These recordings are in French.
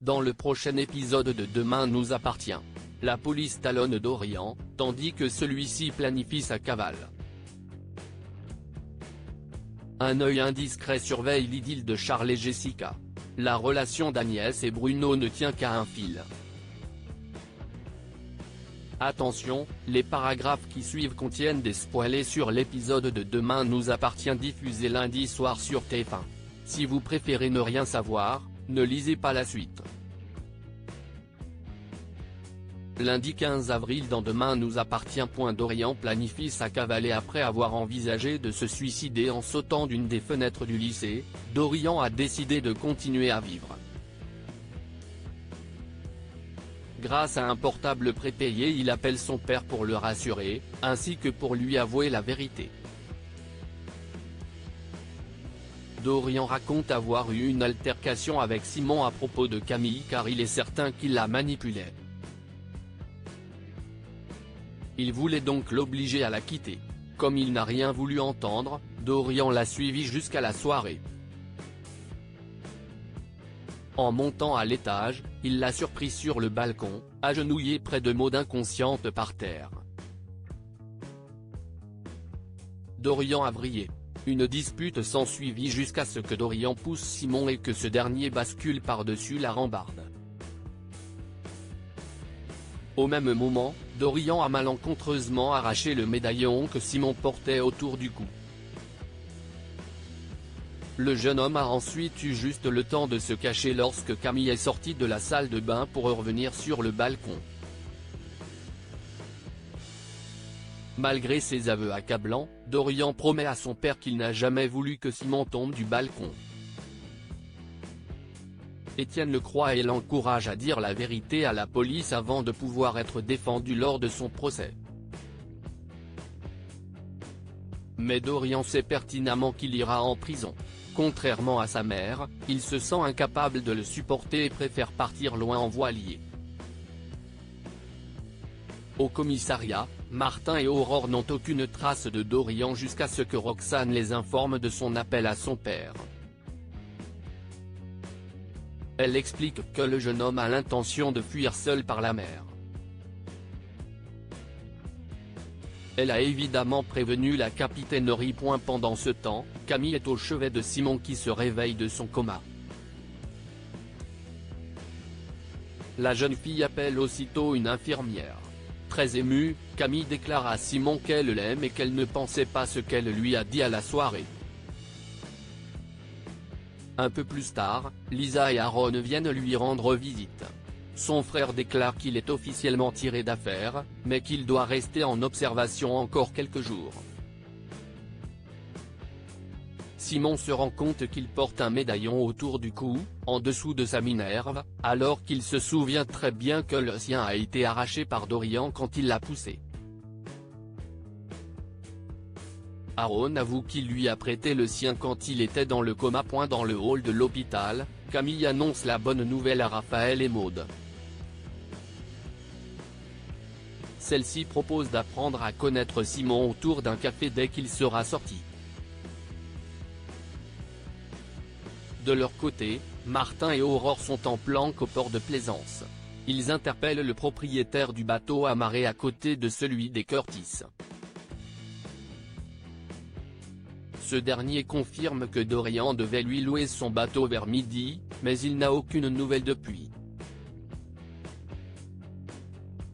Dans le prochain épisode de Demain nous appartient, la police talonne Dorian, tandis que celui-ci planifie sa cavale. Un œil indiscret surveille l'idylle de Charles et Jessica. La relation d'Agnès et Bruno ne tient qu'à un fil. Attention, les paragraphes qui suivent contiennent des spoilers sur l'épisode de Demain nous appartient diffusé lundi soir sur TF1. Si vous préférez ne rien savoir, ne lisez pas la suite. Lundi 15 avril dans Demain nous appartient. Dorian planifie sa cavale et après avoir envisagé de se suicider en sautant d'une des fenêtres du lycée, Dorian a décidé de continuer à vivre. Grâce à un portable prépayé il appelle son père pour le rassurer, ainsi que pour lui avouer la vérité. Dorian raconte avoir eu une altercation avec Simon à propos de Camille car il est certain qu'il la manipulait. Il voulait donc l'obliger à la quitter. Comme il n'a rien voulu entendre, Dorian l'a suivi jusqu'à la soirée. En montant à l'étage, il l'a surpris sur le balcon, agenouillé près de Maud inconsciente par terre. Dorian a vrillé. Une dispute s'ensuivit jusqu'à ce que Dorian pousse Simon et que ce dernier bascule par-dessus la rambarde. Au même moment, Dorian a malencontreusement arraché le médaillon que Simon portait autour du cou. Le jeune homme a ensuite eu juste le temps de se cacher lorsque Camille est sortie de la salle de bain pour revenir sur le balcon. Malgré ses aveux accablants, Dorian promet à son père qu'il n'a jamais voulu que Simon tombe du balcon. Étienne le croit et l'encourage à dire la vérité à la police avant de pouvoir être défendu lors de son procès. Mais Dorian sait pertinemment qu'il ira en prison. Contrairement à sa mère, il se sent incapable de le supporter et préfère partir loin en voilier. Au commissariat, Martin et Aurore n'ont aucune trace de Dorian jusqu'à ce que Roxane les informe de son appel à son père. Elle explique que le jeune homme a l'intention de fuir seul par la mer. Elle a évidemment prévenu la capitainerie. Pendant ce temps, Camille est au chevet de Simon qui se réveille de son coma. La jeune fille appelle aussitôt une infirmière. Très émue, Camille déclare à Simon qu'elle l'aime et qu'elle ne pensait pas ce qu'elle lui a dit à la soirée. Un peu plus tard, Lisa et Aaron viennent lui rendre visite. Son frère déclare qu'il est officiellement tiré d'affaire, mais qu'il doit rester en observation encore quelques jours. Simon se rend compte qu'il porte un médaillon autour du cou, en dessous de sa minerve, alors qu'il se souvient très bien que le sien a été arraché par Dorian quand il l'a poussé. Aaron avoue qu'il lui a prêté le sien quand il était dans le coma. Dans le hall de l'hôpital, Camille annonce la bonne nouvelle à Raphaël et Maud. Celle-ci propose d'apprendre à connaître Simon autour d'un café dès qu'il sera sorti. De leur côté, Martin et Aurore sont en planque au port de Plaisance. Ils interpellent le propriétaire du bateau amarré à côté de celui des Curtis. Ce dernier confirme que Dorian devait lui louer son bateau vers midi, mais il n'a aucune nouvelle depuis.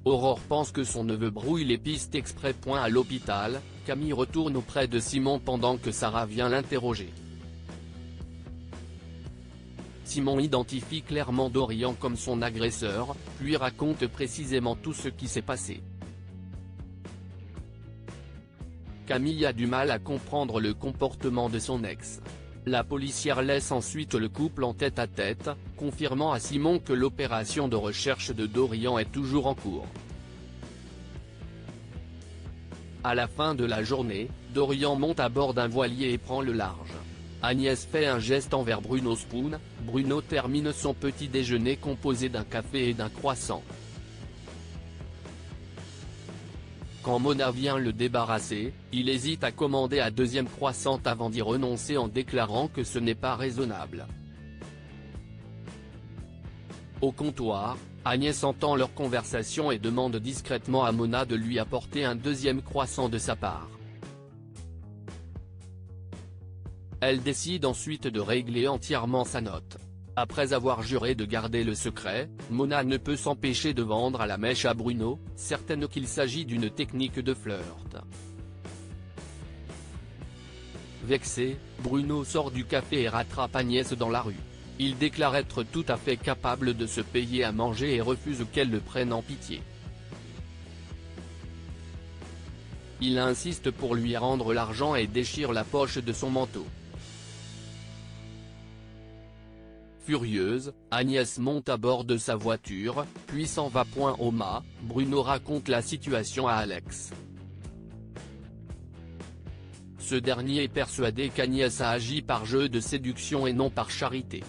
Aurore pense que son neveu brouille les pistes exprès. À l'hôpital, Camille retourne auprès de Simon pendant que Sarah vient l'interroger. Simon identifie clairement Dorian comme son agresseur, puis raconte précisément tout ce qui s'est passé. Camille a du mal à comprendre le comportement de son ex. La policière laisse ensuite le couple en tête-à-tête, confirmant à Simon que l'opération de recherche de Dorian est toujours en cours. À la fin de la journée, Dorian monte à bord d'un voilier et prend le large. Agnès fait un geste envers Bruno Spoon. Bruno termine son petit déjeuner composé d'un café et d'un croissant. Quand Mona vient le débarrasser, il hésite à commander un deuxième croissant avant d'y renoncer en déclarant que ce n'est pas raisonnable. Au comptoir, Agnès entend leur conversation et demande discrètement à Mona de lui apporter un deuxième croissant de sa part. Elle décide ensuite de régler entièrement sa note. Après avoir juré de garder le secret, Mona ne peut s'empêcher de vendre à la mèche à Bruno, certaine qu'il s'agit d'une technique de flirt. Vexé, Bruno sort du café et rattrape Agnès dans la rue. Il déclare être tout à fait capable de se payer à manger et refuse qu'elle le prenne en pitié. Il insiste pour lui rendre l'argent et déchire la poche de son manteau. Furieuse, Agnès monte à bord de sa voiture, puis s'en va point au mât. Bruno raconte la situation à Alex. Ce dernier est persuadé qu'Agnès a agi par jeu de séduction et non par charité.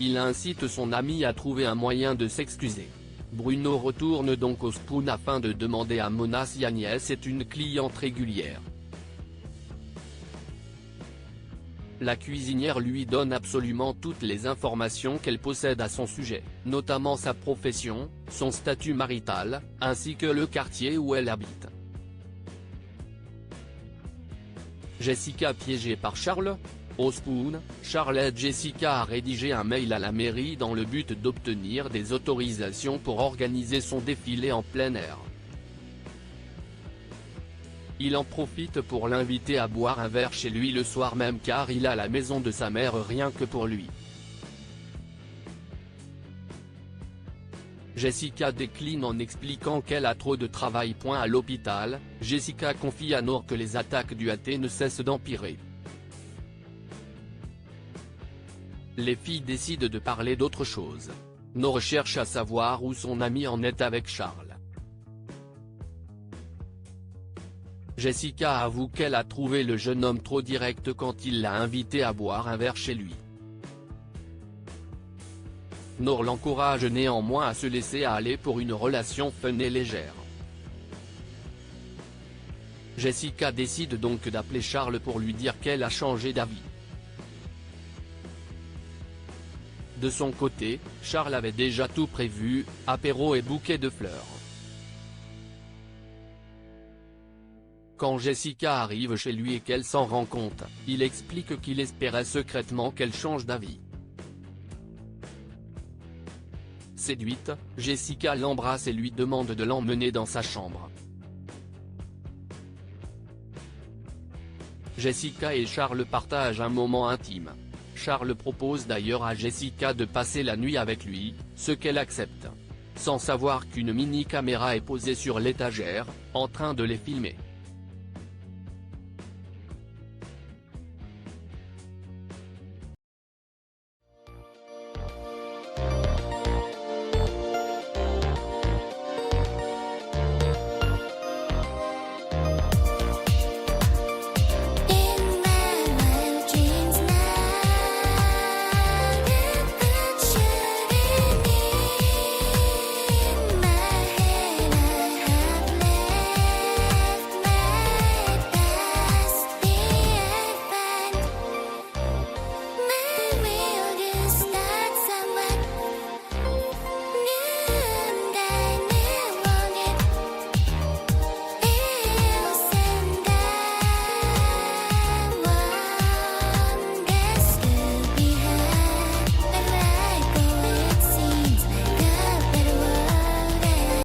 Il incite son ami à trouver un moyen de s'excuser. Bruno retourne donc au Spoon afin de demander à Mona si Agnès est une cliente régulière. La cuisinière lui donne absolument toutes les informations qu'elle possède à son sujet, notamment sa profession, son statut marital, ainsi que le quartier où elle habite. Jessica piégée par Charles ? Au Spoon, Charles aide Jessica à rédiger un mail à la mairie dans le but d'obtenir des autorisations pour organiser son défilé en plein air. Il en profite pour l'inviter à boire un verre chez lui le soir même car il a la maison de sa mère rien que pour lui. Jessica décline en expliquant qu'elle a trop de travail. À l'hôpital, Jessica confie à Nour que les attaques du AT ne cessent d'empirer. Les filles décident de parler d'autre chose. Nour cherche à savoir où son ami en est avec Charles. Jessica avoue qu'elle a trouvé le jeune homme trop direct quand il l'a invité à boire un verre chez lui. Nour l'encourage néanmoins à se laisser aller pour une relation fun et légère. Jessica décide donc d'appeler Charles pour lui dire qu'elle a changé d'avis. De son côté, Charles avait déjà tout prévu, apéro et bouquet de fleurs. Quand Jessica arrive chez lui et qu'elle s'en rend compte, il explique qu'il espérait secrètement qu'elle change d'avis. Séduite, Jessica l'embrasse et lui demande de l'emmener dans sa chambre. Jessica et Charles partagent un moment intime. Charles propose d'ailleurs à Jessica de passer la nuit avec lui, ce qu'elle accepte. Sans savoir qu'une mini-caméra est posée sur l'étagère, en train de les filmer.